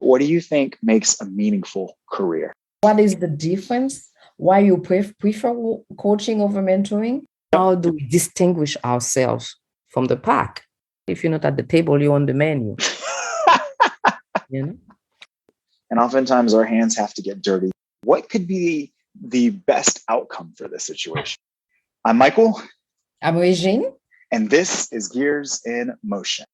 What do you think makes a meaningful career? What is the difference? Why you prefer coaching over mentoring? How do we distinguish ourselves from the pack? If you're not at the table, you're on the menu. You know? And oftentimes our hands have to get dirty. What could be the best outcome for this situation? I'm Michael. I'm Regine. And this is Gears in Motion.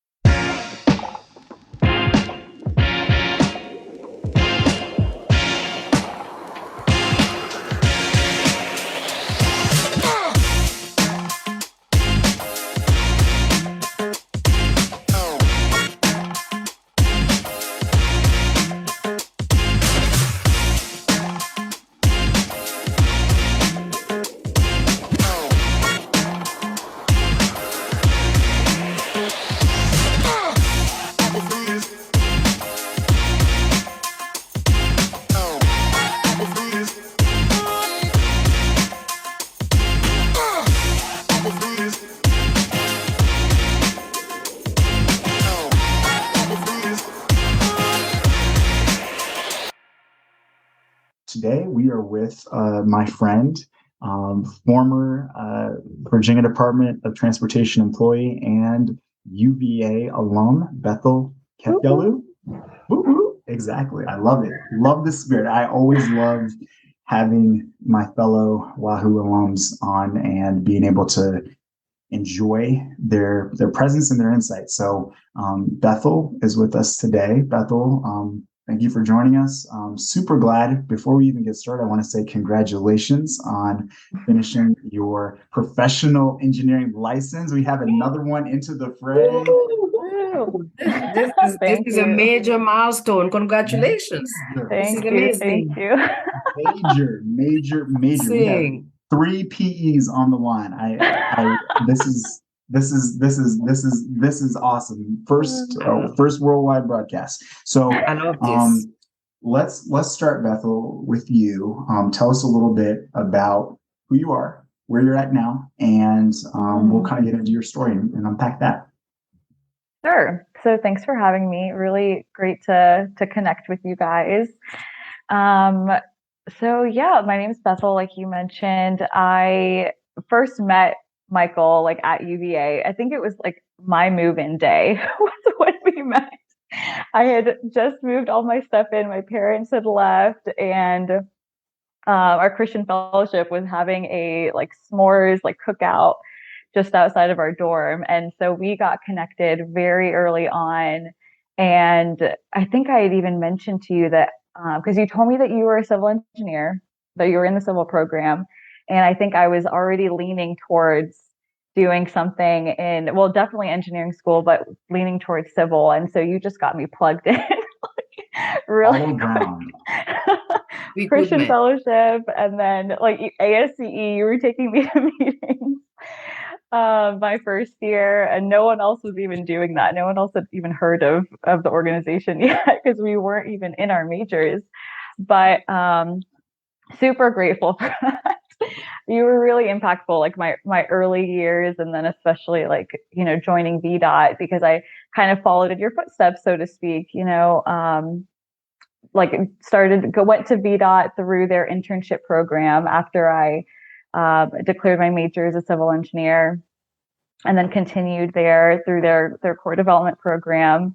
Today, we are with my friend, former Virginia Department of Transportation employee and UVA alum, Bethel Kefyalu. Exactly. I love it. Love the spirit. I always love having my fellow Wahoo alums on and being able to enjoy their presence and their insight. So Bethel is with us today. Bethel, thank you for joining us. Super glad. Before we even get started, I want to say congratulations on finishing your professional engineering license. We have another one into the fray. This is a major milestone. Congratulations. Thank you. Thank you. Major. We have 3 PEs on the line. This is awesome. First worldwide broadcast. So I love this. Let's start, Bethel, with you. Tell us a little bit about who you are, where you're at now, and we'll kind of get into your story and unpack that. Sure. So thanks for having me. Really great to connect with you guys. So yeah, my name is Bethel. Like you mentioned, I first met Michael like at UVA. I think it was like my move-in day was when we met. I had just moved all my stuff in. My parents had left, and our Christian fellowship was having a like s'mores like cookout just outside of our dorm. And so we got connected very early on. And I think I had even mentioned to you that because you told me that you were a civil engineer, that you were in the civil program. And I think I was already leaning towards doing something in, well, definitely engineering school, but leaning towards civil. And so you just got me plugged in. Really Christian fellowship, and then like ASCE, you were taking me to meetings my first year, and no one else was even doing that. No one else had even heard of the organization yet because we weren't even in our majors. But super grateful for that. You were really impactful, like my early years, and then especially like, you know, joining VDOT, because I kind of followed in your footsteps, so to speak, you know, like went to VDOT through their internship program after I declared my major as a civil engineer, and then continued there through their core development program,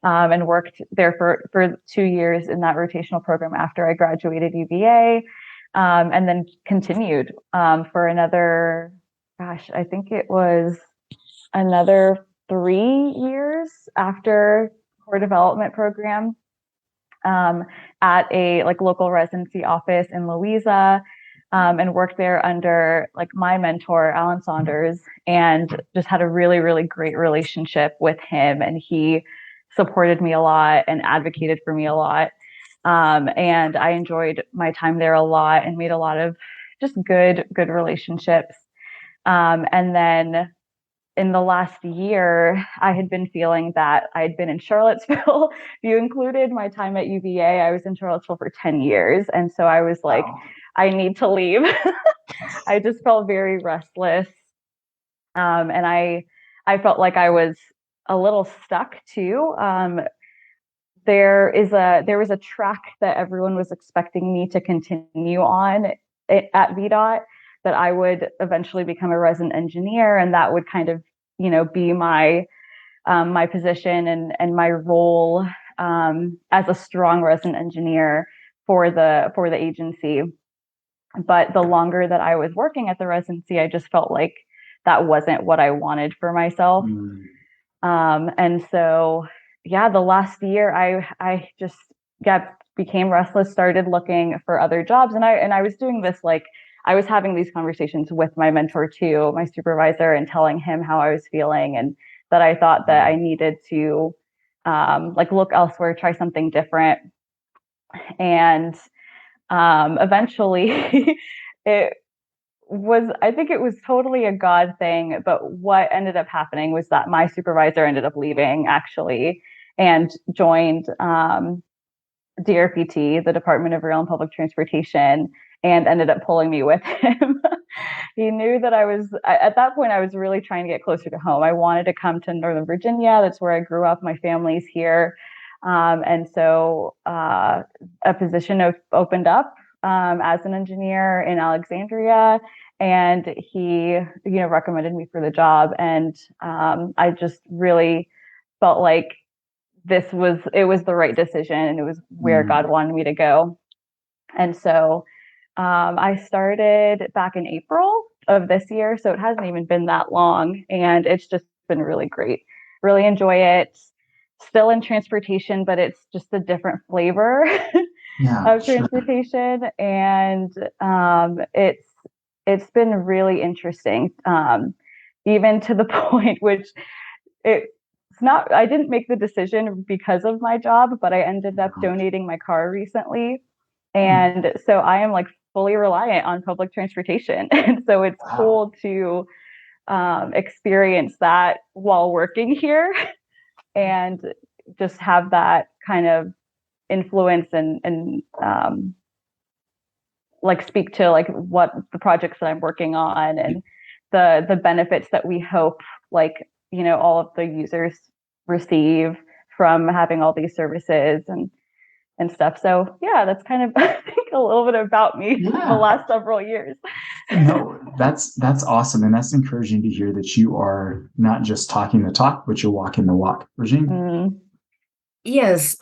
and worked there for 2 years in that rotational program after I graduated UVA, and then continued for another, I think it was another 3 years after core development program, at a like local residency office in Louisa, and worked there under like my mentor, Alan Saunders, and just had a really, really great relationship with him. And he supported me a lot and advocated for me a lot. And I enjoyed my time there a lot and made a lot of just good relationships. And then in the last year, I had been feeling that I'd been in Charlottesville. If you included my time at UVA, I was in Charlottesville for 10 years. And so I was like, wow, I need to leave. I just felt very restless. And I felt like I was a little stuck too. there was a track that everyone was expecting me to continue on at VDOT, that I would eventually become a resident engineer, and that would kind of, be my my position and my role as a strong resident engineer for the agency. But the longer that I was working at the residency, I just felt like that wasn't what I wanted for myself. And so, yeah, the last year I just became restless, started looking for other jobs. And I was doing this, like, I was having these conversations with my mentor too, my supervisor, and telling him how I was feeling, and that I thought that I needed to look elsewhere, try something different. And eventually I think it was totally a God thing, but what ended up happening was that my supervisor ended up leaving, actually, and joined DRPT, the Department of Rail and Public Transportation, and ended up pulling me with him. He knew that at that point, I was really trying to get closer to home. I wanted to come to Northern Virginia. That's where I grew up. My family's here. And so a position opened up as an engineer in Alexandria, and he, recommended me for the job. And I just really felt like it was the right decision, and it was where God wanted me to go. And so I started back in April of this year, so it hasn't even been that long, and it's just been really great. Really enjoy it. Still in transportation, but it's just a different flavor of transportation. Sure. And it's been really interesting, even to the point which I didn't make the decision because of my job, but I ended up donating my car recently. And so I am like fully reliant on public transportation. And so it's cool to experience that while working here, and just have that kind of influence and speak to what the projects that I'm working on, and the benefits that we hope all of the users receive from having all these services and stuff. So yeah, that's kind of I think a little bit about me the last several years. No, that's awesome. And that's encouraging to hear that you are not just talking the talk, but you're walking the walk. Regine? Yes,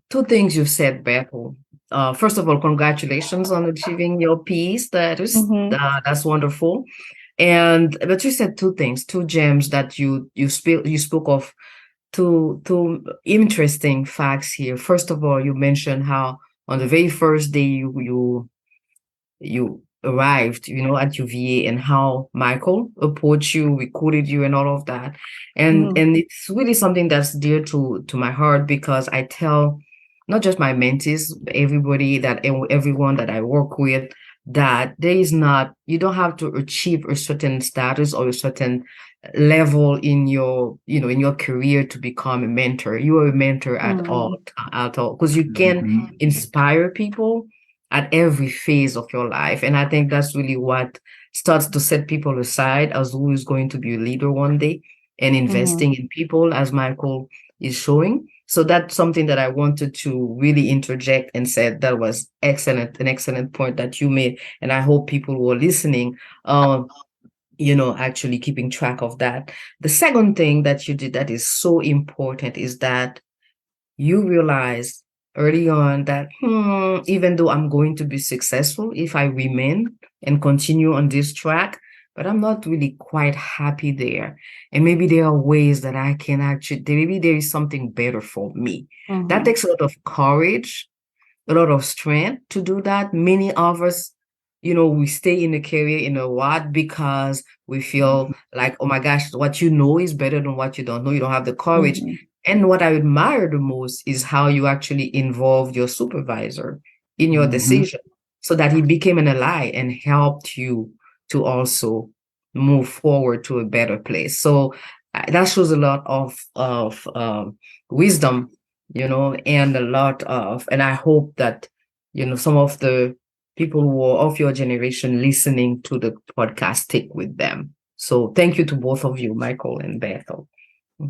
two things you've said, Bethel. First of all, congratulations on achieving your PE status. That's wonderful. But you said two things, two gems that you spoke of, two interesting facts here. First of all, you mentioned how on the very first day you arrived, at UVA, and how Michael approached you, recruited you, and all of that. And it's really something that's dear to my heart, because I tell not just my mentees, everyone that I work with, that you don't have to achieve a certain status or a certain level in your career to become a mentor. You are a mentor at all, because you can inspire people at every phase of your life. And I think that's really what starts to set people aside as who is going to be a leader one day, and investing in people, as Michael is showing. So that's something that I wanted to really interject and said that was an excellent point that you made. And I hope people who are listening, actually keeping track of that. The second thing that you did that is so important is that you realize early on that even though I'm going to be successful if I remain and continue on this track, but I'm not really quite happy there. And maybe there are ways that I can maybe there is something better for me. That takes a lot of courage, a lot of strength to do that. Many of us, we stay in a career in a what because we feel like, oh my gosh, what you know is better than what you don't know. You don't have the courage. And what I admire the most is how you actually involved your supervisor in your decision, so that he became an ally and helped you to also move forward to a better place. So that shows a lot of wisdom, and and I hope that, some of the people who are of your generation listening to the podcast stick with them. So thank you to both of you, Michael and Bethel.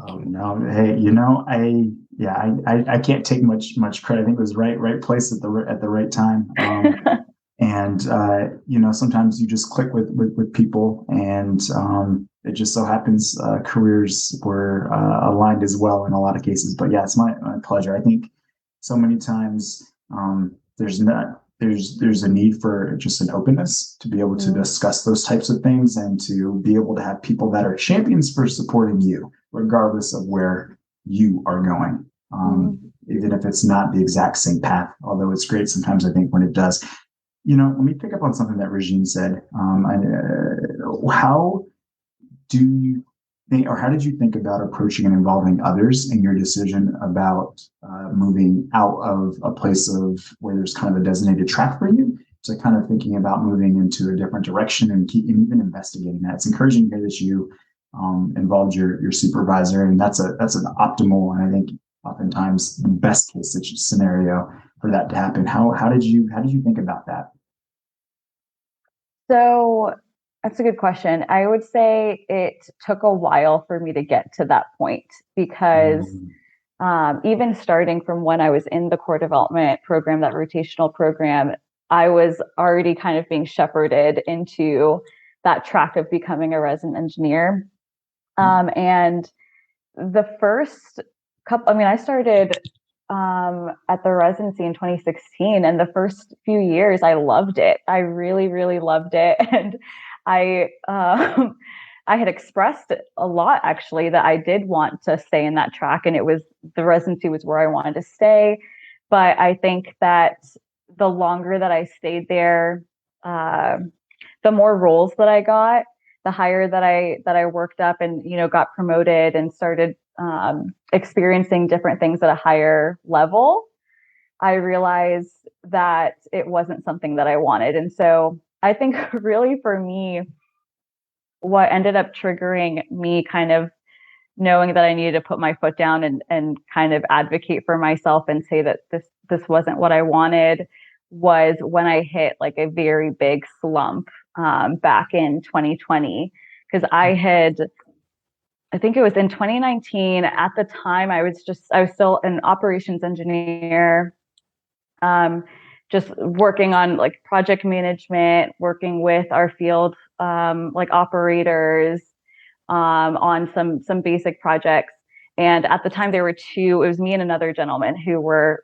Oh no! Hey, you know, I can't take much credit. I think it was right place at the right time. And you know, sometimes you just click with people, and it just so happens careers were aligned as well in a lot of cases. But yeah, it's my pleasure. I think so many times there's a need for just an openness to be able to discuss those types of things and to be able to have people that are champions for supporting you, regardless of where you are going. Even if it's not the exact same path, although it's great sometimes, I think, when it does. You know, let me pick up on something that Regine said. How do you think, or how did you think about approaching and involving others in your decision about moving out of a place of where there's kind of a designated track for you to kind of thinking about moving into a different direction and even investigating that? It's encouraging to hear that you involved your supervisor, and that's an optimal, and I think oftentimes the best case scenario for that to happen. How did you think about that? So that's a good question. I would say it took a while for me to get to that point because even starting from when I was in the core development program, that rotational program, I was already kind of being shepherded into that track of becoming a resident engineer. And the first couple, I mean, I started at the residency in 2016, and the first few years I loved it. I really, really loved it. And I, I had expressed a lot actually that I did want to stay in that track, and it was the residency was where I wanted to stay. But I think that the longer that I stayed there, the more roles that I got, the higher that I worked up, and got promoted and started experiencing different things at a higher level, I realized that it wasn't something that I wanted. And so I think really for me, what ended up triggering me kind of knowing that I needed to put my foot down and kind of advocate for myself and say that this wasn't what I wanted was when I hit like a very big slump back in 2020, because I think it was in 2019. At the time, I was still an operations engineer, just working on like project management, working with our field like operators on some basic projects. And at the time, there were two. It was me and another gentleman who were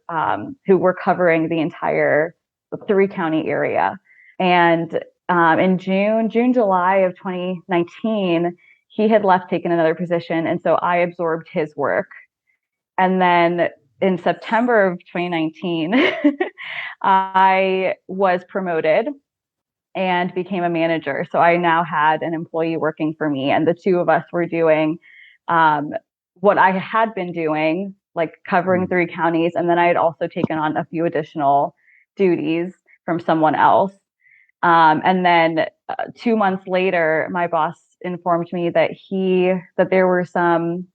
covering the entire 3-county area. And in July of 2019, he had left, taken another position, and so I absorbed his work. And then in September of 2019, I was promoted and became a manager. So I now had an employee working for me, and the two of us were doing what I had been doing, like covering 3 counties. And then I had also taken on a few additional duties from someone else. And then 2 months later, my boss informed me that there were some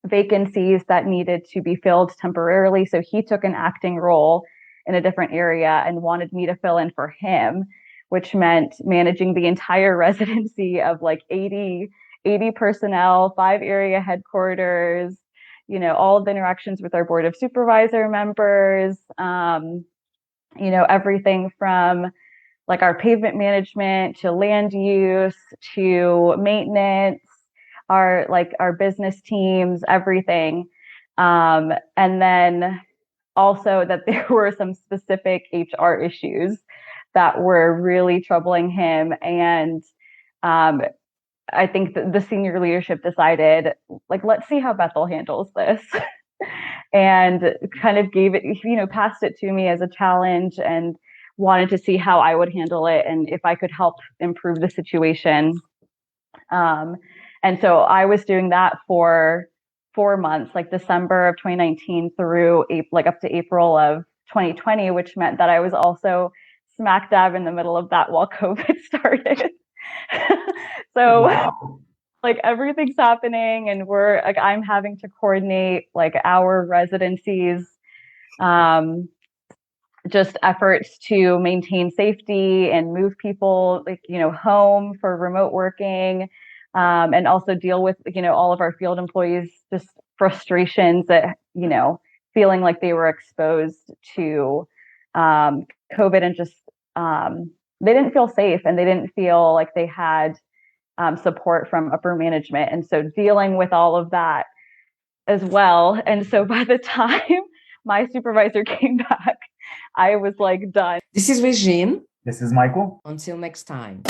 vacancies that needed to be filled temporarily. So he took an acting role in a different area and wanted me to fill in for him, which meant managing the entire residency of like 80 personnel, 5 area headquarters, all of the interactions with our board of supervisor members, everything from like our pavement management to land use to maintenance, our business teams, everything. And then also that there were some specific HR issues that were really troubling him. And I think the senior leadership decided, like, let's see how Bethel handles this. And kind of passed it to me as a challenge and wanted to see how I would handle it and if I could help improve the situation. And so I was doing that for 4 months, like December of 2019 through like up to April of 2020, which meant that I was also smack dab in the middle of that while COVID started. So wow. Like everything's happening, and I'm having to coordinate like our residencies, just efforts to maintain safety and move people home for remote working, and also deal with, all of our field employees, just frustrations that, feeling like they were exposed to COVID and just they didn't feel safe and they didn't feel like they had support from upper management. And so dealing with all of that as well. And so by the time my supervisor came back, I was like done. This is Regine. This is Michael. Until next time.